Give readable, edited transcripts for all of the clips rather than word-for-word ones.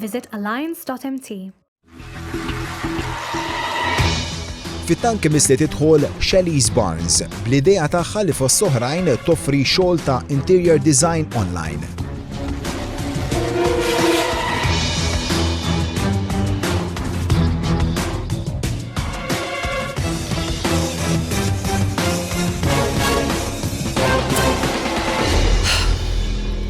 visit alliance.mt. Fit-tank misli tidħol Shalise Barnes bl-idea tagħha li fost oħrajn toffri xogħol ta' interior design online.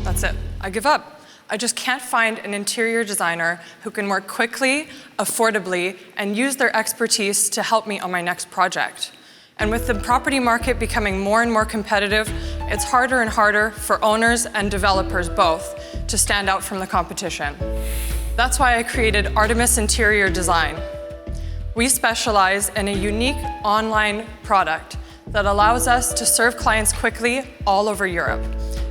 That's it. I give up. I just can't find an interior designer who can work quickly, affordably, and use their expertise to help me on my next project. And with the property market becoming more and more competitive, it's harder and harder for owners and developers both to stand out from the competition. That's why I created Artemis Interior Design. We specialize in a unique online product that allows us to serve clients quickly all over Europe.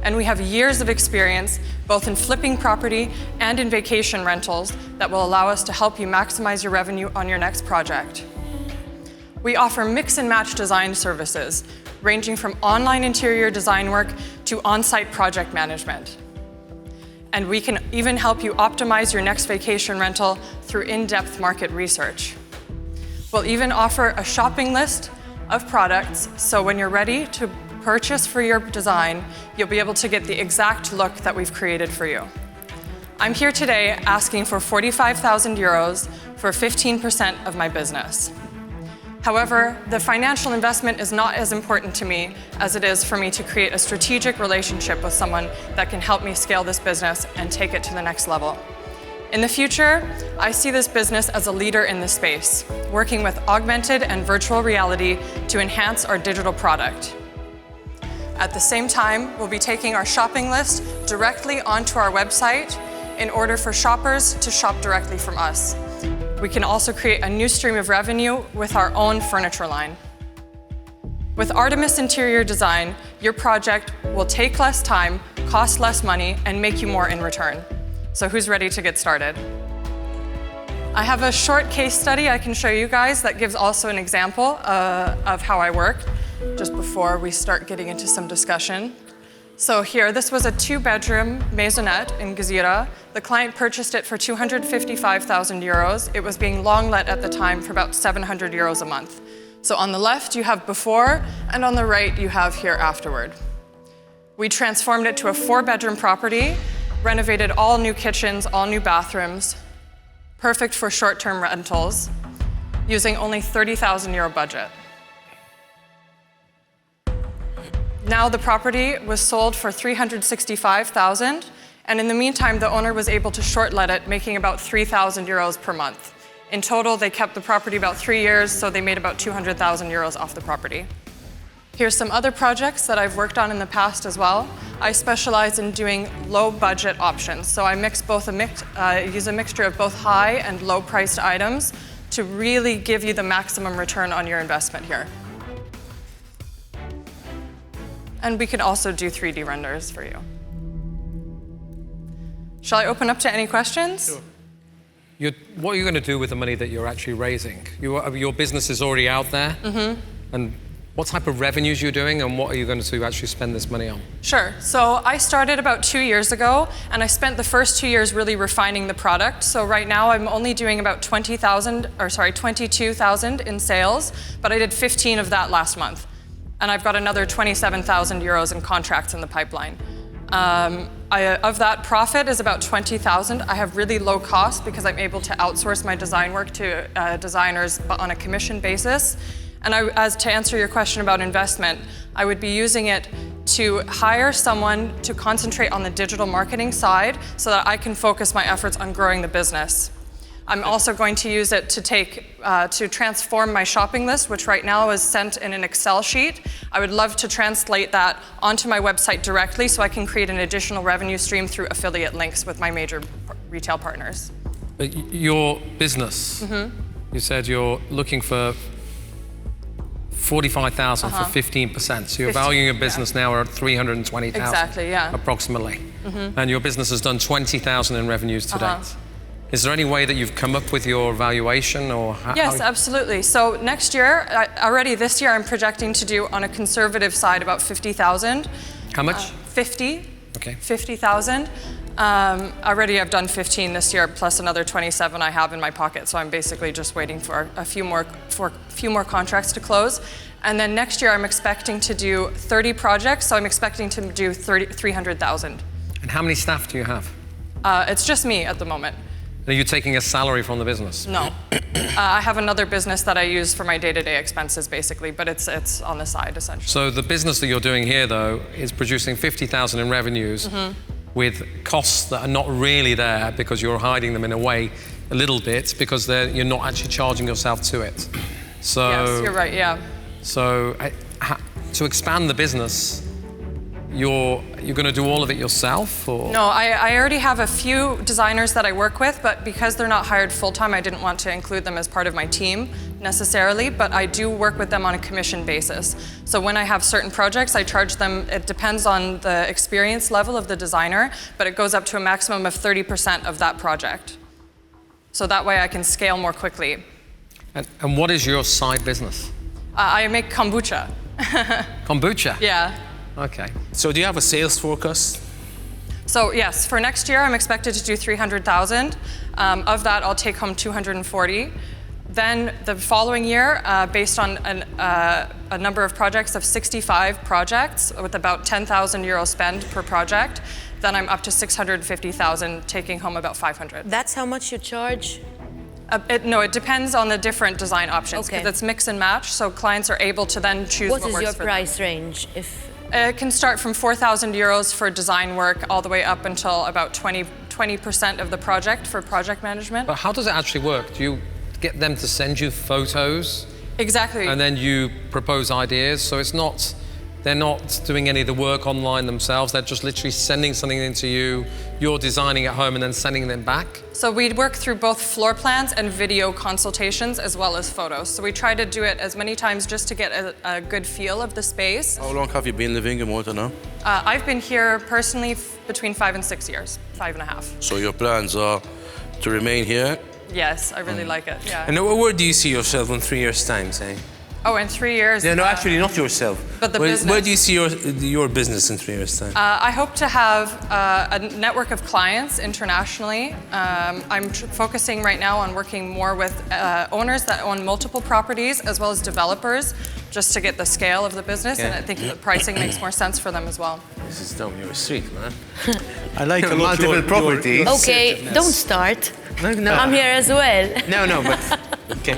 And we have years of experience both in flipping property and in vacation rentals that will allow us to help you maximize your revenue on your next project. We offer mix and match design services, ranging from online interior design work to on-site project management. And we can even help you optimize your next vacation rental through in-depth market research. We'll even offer a shopping list of products, so when you're ready to purchase for your design, you'll be able to get the exact look that we've created for you. I'm here today asking for 45,000 euros for 15% of my business. However, the financial investment is not as important to me as it is for me to create a strategic relationship with someone that can help me scale this business and take it to the next level. In the future, I see this business as a leader in this space, working with augmented and virtual reality to enhance our digital product. At the same time, we'll be taking our shopping list directly onto our website in order for shoppers to shop directly from us. We can also create a new stream of revenue with our own furniture line. With Artemis Interior Design, your project will take less time, cost less money, and make you more in return. So who's ready to get started? I have a short case study I can show you guys that gives also an example of how I work, just before we start getting into some discussion. So here, this was a 2-bedroom maisonette in Gezira. The client purchased it for 255,000 euros. It was being long let at the time for about 700 euros a month. So on the left, you have before, and on the right, you have here afterward. We transformed it to a 4-bedroom property, renovated all new kitchens, all new bathrooms, perfect for short-term rentals, using only 30,000 euro budget. Now the property was sold for 365,000, and in the meantime, the owner was able to short let it, making about 3,000 euros per month. In total, they kept the property about 3 years, so they made about 200,000 euros off the property. Here's some other projects that I've worked on in the past as well. I specialize in doing low budget options. So I use a mixture of both high and low priced items to really give you the maximum return on your investment here. And we can also do 3D renders for you. Shall I open up to any questions? Sure. What are you going to do with the money that you're actually raising? Your business is already out there. Mm-hmm. And what type of revenues you're doing, and what are you going to actually spend this money on? Sure. So I started about 2 years ago, and I spent the first 2 years really refining the product. So right now I'm only doing about 22,000 in sales, but I did 15 of that last month. And I've got another 27,000 euros in contracts in the pipeline. Of that, profit is about 20,000. I have really low costs because I'm able to outsource my design work to designers on a commission basis. And to answer your question about investment, I would be using it to hire someone to concentrate on the digital marketing side so that I can focus my efforts on growing the business. I'm also going to use it to transform my shopping list, which right now is sent in an Excel sheet. I would love to translate that onto my website directly so I can create an additional revenue stream through affiliate links with my major retail partners. Your business, you said you're looking for 45,000 for 15%. So you're valuing your business now at 320,000. Exactly, yeah. Approximately. And your business has done 20,000 in revenues to date. Is there any way that you've come up with your valuation, or Yes, absolutely. So next year, already this year, I'm projecting to do on a conservative side about 50,000. How much? 50. Okay. 50,000. Already I've done 15 this year, plus another 27 I have in my pocket. So I'm basically just waiting for a few more contracts to close. And then next year I'm expecting to do 30 projects. So I'm expecting to do 300,000. And how many staff do you have? It's just me at the moment. Are you taking a salary from the business? No. I have another business that I use for my day-to-day expenses, basically, but it's on the side, essentially. So the business that you're doing here, though, is producing 50,000 in revenues with costs that are not really there because you're hiding them in a way a little bit because you're not actually charging yourself to it. So, yes, you're right, yeah. So to expand the business, you're going to do all of it yourself, or? No, I already have a few designers that I work with, but because they're not hired full-time, I didn't want to include them as part of my team necessarily, but I do work with them on a commission basis. So when I have certain projects, I charge them, it depends on the experience level of the designer, but it goes up to a maximum of 30% of that project. So that way I can scale more quickly. And what is your side business? I make kombucha. Kombucha? Yeah. Okay. So do you have a sales forecast? So yes, for next year, I'm expected to do 300,000. Of that, I'll take home 240. Then the following year, based on a number of projects of 65 projects with about 10,000 euro spend per project, then I'm up to 650,000, taking home about 500. That's how much you charge? No, it depends on the different design options because Okay. it's mix and match, so clients are able to then choose what What works is your for them. price range? It can start from 4,000 euros for design work all the way up until about 20% of the project for project management. But how does it actually work? Do you get them to send you photos? Exactly. And then you propose ideas? So they're not doing any of the work online themselves, they're just literally sending something into you, you're designing at home and then sending them back? So we work through both floor plans and video consultations as well as photos. So we try to do it as many times just to get a good feel of the space. How long have you been living in Malta now? I've been here personally between 5 and 6 years, 5.5. So your plans are to remain here? Yes, I really like it, yeah. And where do you see yourself in 3 years' time, say? Oh, in 3 years. No, actually, not yourself. But the where, business. Where do you see your business in 3 years' time? I hope to have a network of clients internationally. I'm focusing right now on working more with owners that own multiple properties as well as developers, just to get the scale of the business, and I think the pricing makes more sense for them as well. This is down your street, man. I like a lot multiple properties. Okay, don't start. No, I'm here as well. No, but okay.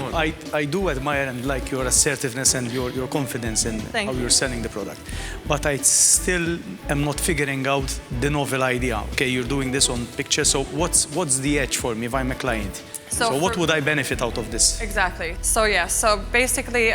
I do admire and like your assertiveness and your confidence in Thank how you. you're selling the product. But I still am not figuring out the novel idea. Okay, you're doing this on picture, so what's the edge for me if I'm a client? So what for- would I benefit out of this? Exactly. So yeah, so basically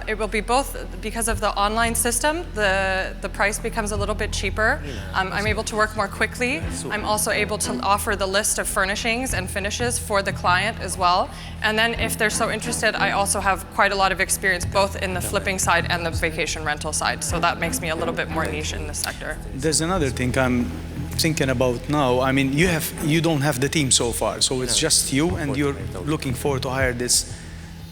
it will be both because of the online system, the price becomes a little bit cheaper. I'm able to work more quickly. I'm also able to offer the list of furnishings and finishes for the client as well. And then if they're so interested, I also have quite a lot of experience both in the flipping side and the vacation rental side. So that makes me a little bit more niche in this sector. There's another thing I'm thinking about now. I mean, you don't have the team so far, so it's just you, and you're looking forward to hire this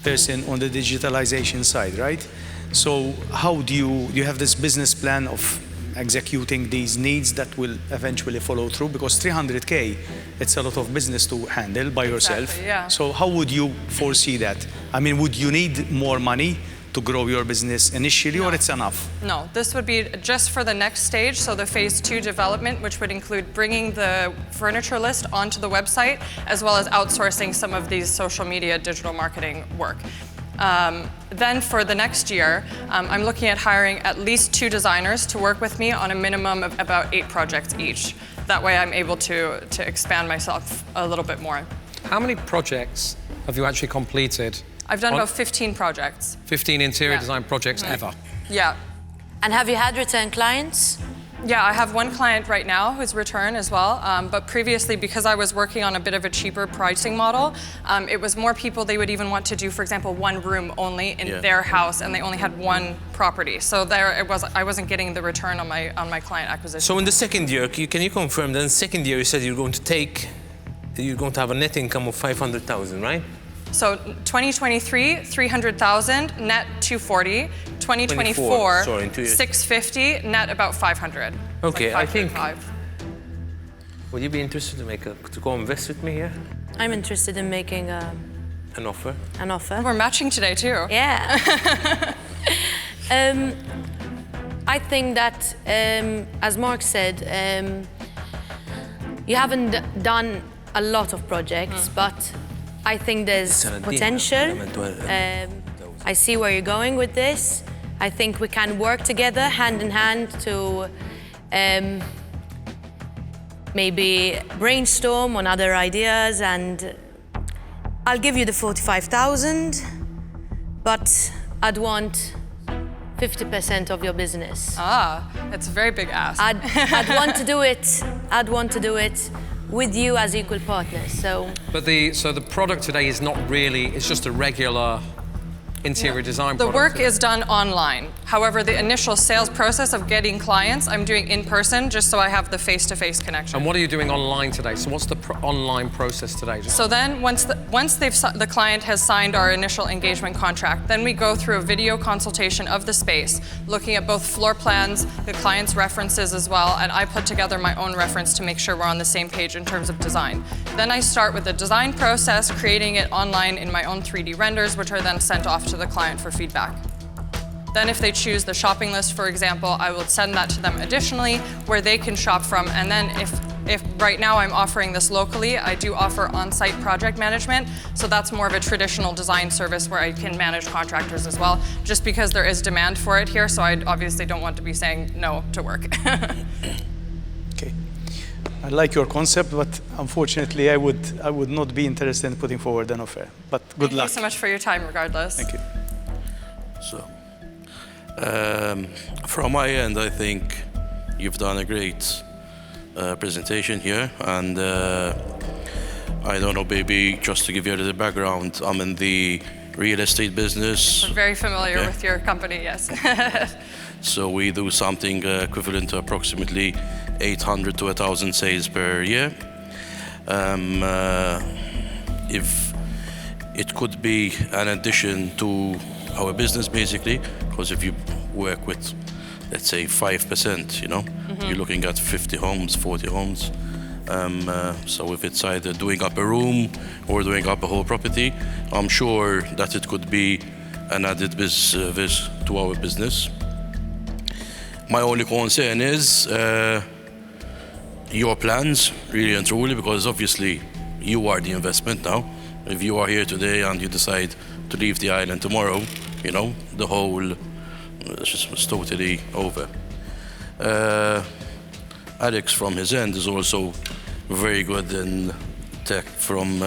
person on the digitalization side, right? So how do you have this business plan of executing these needs that will eventually follow through? Because 300K, it's a lot of business to handle by yourself. Exactly, yeah. So how would you foresee that? I mean, would you need more money to grow your business initially, or it's enough? No, this would be just for the next stage, so the phase 2 development, which would include bringing the furniture list onto the website, as well as outsourcing some of these social media digital marketing work. Then for the next year, I'm looking at hiring at least 2 designers to work with me on a minimum of about 8 projects each. That way I'm able to expand myself a little bit more. How many projects have you actually completed? I've done about 15 projects. 15 interior Yeah. design projects ever? Yeah. And have you had return clients? Yeah, I have one client right now who's returned as well, but previously, because I was working on a bit of a cheaper pricing model, it was more people they would even want to do, for example, one room only in their house, and they only had one property. So there it was. I wasn't getting the return on my client acquisition. So in the second year, can you confirm that in the second year you said you're going to have a net income of 500,000, right? So 2023, 300,000, net 240. 2024, sorry, in 2 years. 650, net about 500. Okay, Like I think- 535. Would you be interested to go invest with me here? I'm interested in making An offer? an offer. We're matching today too. Yeah. I think that, as Mark said, you haven't done a lot of projects, but I think there's potential. I see where you're going with this. I think we can work together, hand in hand, to maybe brainstorm on other ideas, and I'll give you the 45,000, but I'd want 50% of your business. It's a very big ask. I'd want to do it with you as equal partners. So the product today is not really, it's just a regular interior design The product. work is done online. However, the initial sales process of getting clients, I'm doing in person just so I have the face-to-face connection. And what are you doing online today? So what's the online process today? So then once the client has signed our initial engagement contract, then we go through a video consultation of the space, looking at both floor plans, the client's references as well, and I put together my own reference to make sure we're on the same page in terms of design. Then I start with the design process, creating it online in my own 3D renders, which are then sent off to the client for feedback. Then if they choose the shopping list, for example, I will send that to them additionally where they can shop from. And then if right now I'm offering this locally, I do offer on-site project management. So that's more of a traditional design service where I can manage contractors as well, just because there is demand for it here. So I obviously don't want to be saying no to work. Okay. I like your concept, but unfortunately, I would not be interested in putting forward an offer. But good luck. Thank you so much for your time, regardless. Thank you. So, from my end, I think you've done a great presentation here, and I don't know, maybe just to give you a little background, I'm in the real estate business. I'm very familiar Yeah. with your company, yes. So we do something equivalent to approximately 800 to 1,000 sales per year. If it could be an addition to our business, basically, because if you work with, let's say, 5%, you know, you're looking at 50 homes, 40 homes. So if it's either doing up a room or doing up a whole property, I'm sure that it could be an added service to our business. My only concern is your plans, really and truly, because obviously you are the investment now. If you are here today and you decide to leave the island tomorrow, you know, the whole is totally over. Alex, from his end, is also very good in tech from...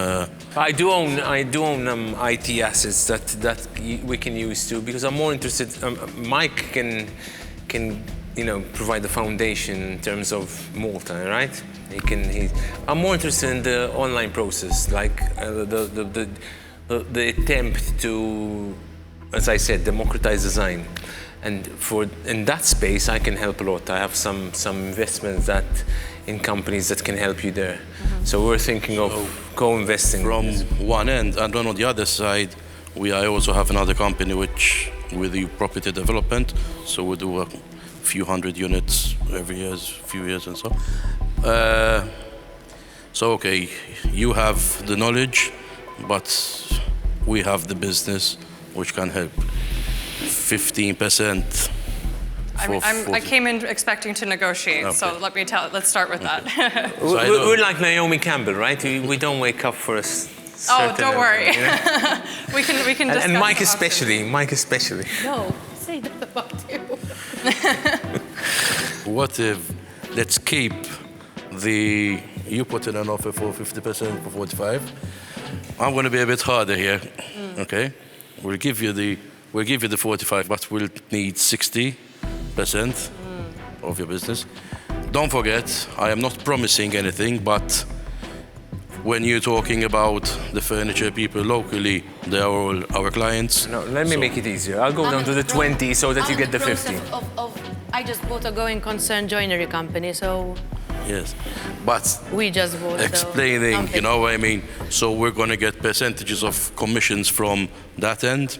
I do own IT assets that we can use too, because I'm more interested. Mike can provide the foundation in terms of Malta, right? I'm more interested in the online process, like the attempt to, as I said, democratize design. And in that space, I can help a lot. I have some investments in companies that can help you there. So we're thinking of co-investing. From one end, and on the other side, I also have another company which we do property development. So we do a few hundred units every year, few years and so. So okay, you have the knowledge, but we have the business which can help. 15%. I came in expecting to negotiate, so let's start with that. We're like Naomi Campbell, right? We don't wake up for a certain... Oh, don't worry. You know? we can discuss. And Mike especially. No, say that about you. What if, let's keep you put in an offer for 50% for 45. I'm going to be a bit harder here, okay? We'll give you the 45, but we'll need 60% of your business. Don't forget, I am not promising anything, but when you're talking about the furniture people locally, they are all our clients. No, let me make it easier. I'll go down to the 20 so that you get the 50. I just bought a going concern joinery company, so... Yes, but we just bought explaining, you know what I mean? So we're going to get percentages of commissions from that end.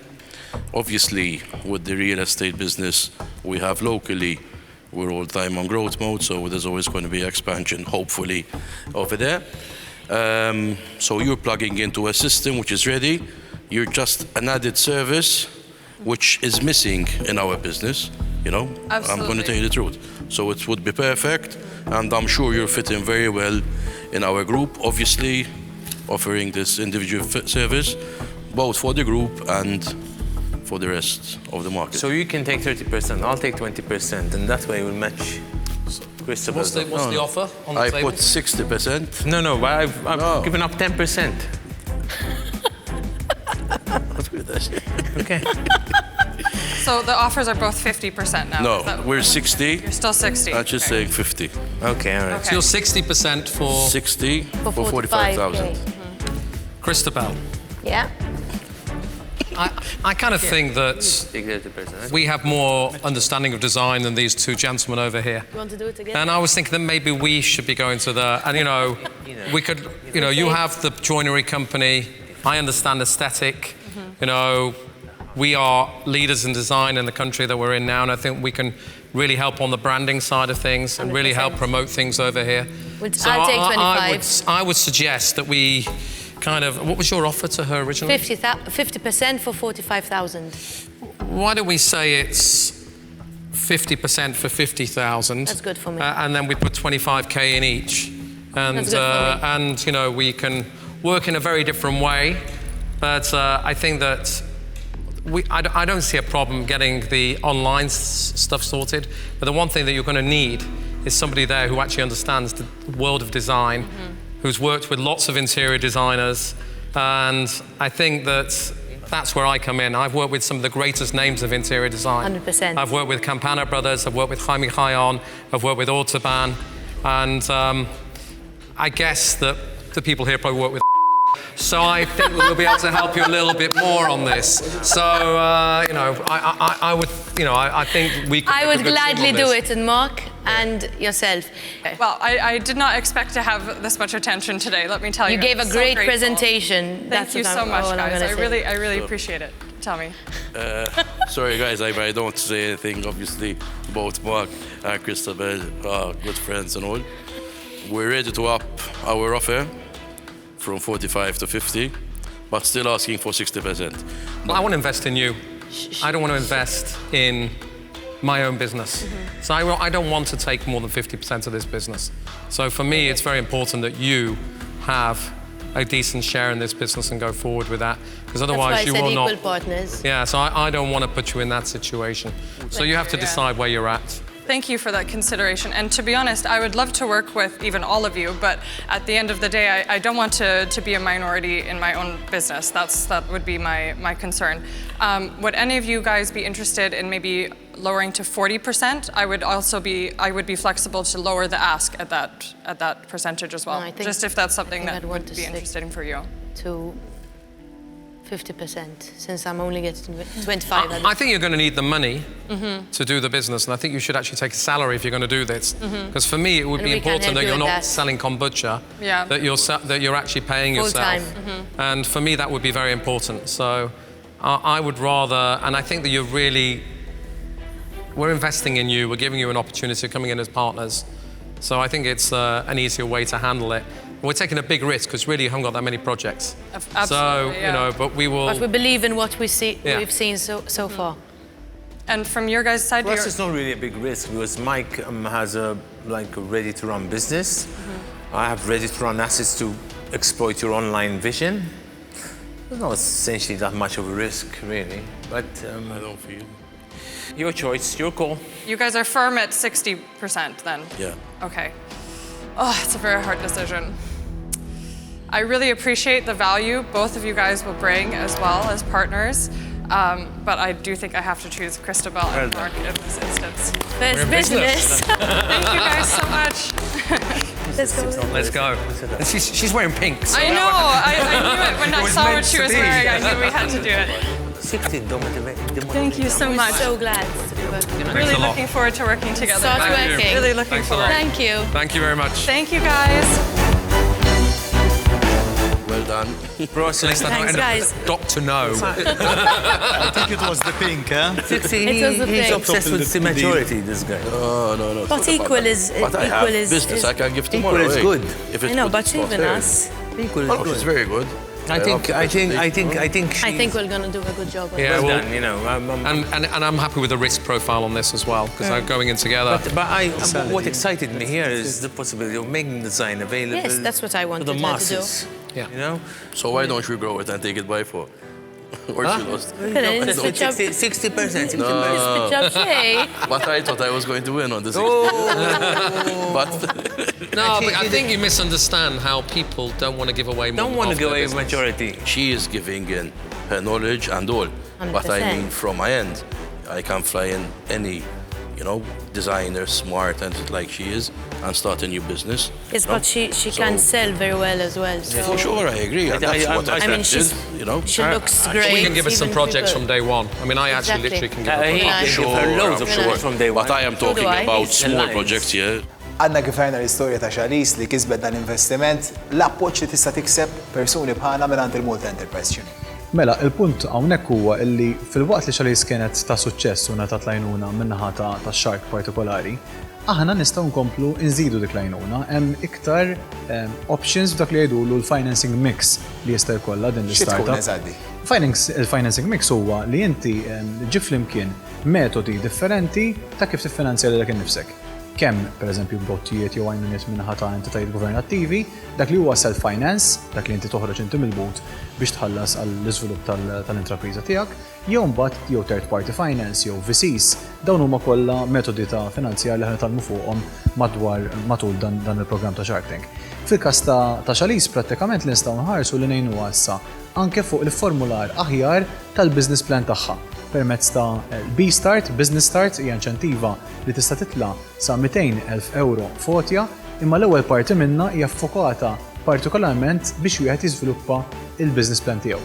Obviously, with the real estate business we have locally, we're all the time on growth mode, so there's always going to be expansion, hopefully, over there. So you're plugging into a system which is ready. You're just an added service which is missing in our business, you know? Absolutely. I'm going to tell you the truth. So it would be perfect, and I'm sure you're fitting very well in our group, obviously offering this individual service, both for the group and for the rest of the market. So you can take 30%, I'll take 20%, and that way we'll match Christopher's. What's the offer on the I table? put 60%. No, but I've given up 10%. Okay. So the offers are both 50% now. No, is that- we're 60. You're still 60. I'm just saying 50. Okay, all right. So you're 60% for 60 for 45K. 45,000. Christabel. Yeah. I kind of think that Take 30%. we have more understanding of design than these two gentlemen over here. You want to do it again? And I was thinking that maybe we should be going to the, and you know, we could, you know, you have the joinery company, I understand aesthetic, you know, we are leaders in design in the country that we're in now, and I think we can really help on the branding side of things and really help 100%. promote things over here. I'll take 25. I would suggest that we kind of, what was your offer to her originally? 50% for 45,000. Why don't we say it's 50% for 50,000? That's good for me. And then we put 25K in each. And, That's good for me. and you know, we can work in a very different way. But I think that I don't see a problem getting the online stuff sorted. But the one thing that you're going to need is somebody there who actually understands the world of design, who's worked with lots of interior designers. And I think that that's where I come in. I've worked with some of the greatest names of interior design. 100%. I've worked with Campana Brothers, I've worked with Jaime Jayon, I've worked with Autobahn, and I guess that the people here probably work with. So I think we'll be able to help you a little bit more on this. So, you know, I would, you know, I think we could. I would gladly do it, and Mark and yourself. Well, I did not expect to have this much attention today, let me tell you. You gave I'm a so great grateful. presentation. Thank you so much, guys. I really appreciate it. Tell me. Sorry, guys, I don't say anything. Obviously, both Mark and Christabel are good friends and all. We're ready to up our offer from 45 to 50, but still asking for 60%. Well, I want to invest in you. I don't want to invest in my own business. So I don't want to take more than 50% of this business. So for me, it's very important that you have a decent share in this business and go forward with that, because otherwise you will not. Equal partners. Yeah, so I don't want to put you in that situation. So you have to decide where you're at. Thank you for that consideration. And to be honest, I would love to work with even all of you, but at the end of the day, I don't want to be a minority in my own business. That would be my concern. Would any of you guys be interested in maybe lowering to 40%? I would be flexible to lower the ask at that percentage as well. No, I think- just if that's something I think that I'd want would to be stick interesting for you. To 50%, since I'm only getting 25. I think you're going to need the money to do the business, and I think you should actually take a salary if you're going to do this. Because for me, it would And be we can important help that you you're with not that. selling kombucha, Yeah. that you're actually paying yourself. Full-time. And for me, that would be very important. So I would rather, and I think that we're investing in you, we're giving you an opportunity, coming in as partners. So I think it's an easier way to handle it. We're taking a big risk because really you haven't got that many projects. Absolutely, So, yeah. you know, but we will. But we believe in what we see. Yeah. We've seen so far. And from your guys' side, For us, it's not really a big risk because Mike has a ready-to-run business. I have ready-to-run assets to exploit your online vision. It's not essentially that much of a risk, really. But I don't feel. your choice, your call. you guys are firm at 60% then? Yeah. Okay. Oh, it's a very hard decision. I really appreciate the value both of you guys will bring as well as partners, but I do think I have to choose Christabel and Mark in this instance. First business. Thank you guys so much. Let's go. And she's wearing pink. So I know, I knew it when I was saw meant what she to was be. wearing. I knew we had to do it. 60 Thank you so much. So glad to be working. Really a lot. looking forward to working together. Start I'm working. Really looking Thanks a lot. forward. Thank you. Thank you very much. Thank you guys. Well done. Thanks, guys. Doctor No. I think it was the pink, huh? It was the He's thing. obsessed with symmetry, this guy. No. But equal is But I have business I can give tomorrow. Equal is good. If it's I know, good, but it's not even fair. us. Equal is Oh, good. it's very good. I think I think we're gonna do a good job. Yeah, well well, done, you know. and I'm happy with the risk profile on this as well, because they're going in together. But what excited me here is the possibility of making the design available. Yes, that's what I to wanted the her to do. masses. Yeah. You know. So why don't you grow it and take it by 4? Or she lost. Couldn't switch up. 60%. Switch up, say. But I thought I was going to win on this. But No, but I think you misunderstand how people don't want to give away more Don't than want to half go their away with business. majority. she is giving in her knowledge and all. But I 100%. mean, from my end, I can fly in any, designer, smart and like she is, and start a new business. Yes, you know? but she So- can sell very well as well. So. For sure, I agree. And that's what I I mean, expected, she looks great. We can give us some even projects people- from day one. I mean, I actually Exactly. literally can give her He projects. can give her loads of Sure. shorts from day one. But I am talking do I. about He's small aligned. projects here. Għadna kif għajna l-istorja ta' Shalise li kisbet dan l-investiment, l-appoġġ li tista' tikseb persuni bħalna minn il-Malta Enterprise Union. Mela, il-punt hawnhekk huwa illi fil-waqt li Shalise kienet ta' suċċess u ngħatat lajnuna min-naħa ta' shark partikolari, aħna nistgħu nkomplu nżidu dik lajnuna, hemm iktar options f'dak li jgħidulu l-financing mix li jista' jkollha din Xi tkun l-startup. eżaddi? Il-financing mix huwa li inti ġib flimkien metodi differenti ta' kif tiffinanzja lilek innifsek. Kemm pereżempju bottijiet jew għajnuniet minnaħa ta' entitajiet governattivi, dak li huwa self-finance, dak li inti toħroġ inti mill-but biex tħallas għall-iżvilupp tal-intrapriża tiegħek, jew mbagħad jew third party finance jew VCs. Dawn huma kollha metodi ta' finanzjar li ħana talmu fuqhom matul dan il-programm ta' Shark Tank. Fil-każ ta' Shalise prattikament li nistgħu nħarsu li ngħinu issa anke fuq il-formular aħjar tal-business plan tagħha. Permezz ta' B-Start, Business Start, hija inċentiva li tista' titla' sa 200,000 euro fotja, imma l-ewwel parti minnha hija ffokata partikolarment biex wieħed jiżviluppa il-business plan tiegħu.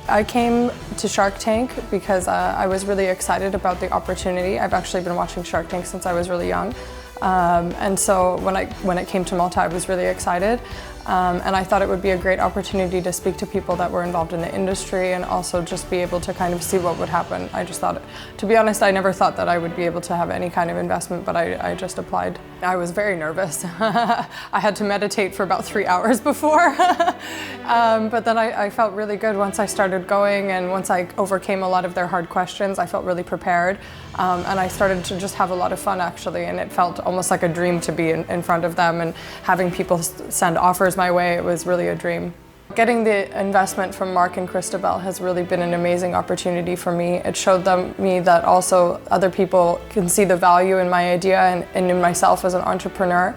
I came to Shark Tank because I was really excited about the opportunity. I've actually been watching Shark Tank since I was really young. And so when it came to Malta, I was really excited. And I thought it would be a great opportunity to speak to people that were involved in the industry and also just be able to kind of see what would happen. I just thought, to be honest, I never thought that I would be able to have any kind of investment, but I just applied. I was very nervous. I had to meditate for about 3 hours before. But then I felt really good once I started going, and once I overcame a lot of their hard questions, I felt really prepared. And I started to just have a lot of fun, actually, and it felt almost like a dream to be in front of them and having people send offers my way. It was really a dream. Getting the investment from Mark and Christabel has really been an amazing opportunity for me. It showed me that also other people can see the value in my idea and in myself as an entrepreneur.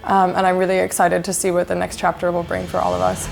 And I'm really excited to see what the next chapter will bring for all of us.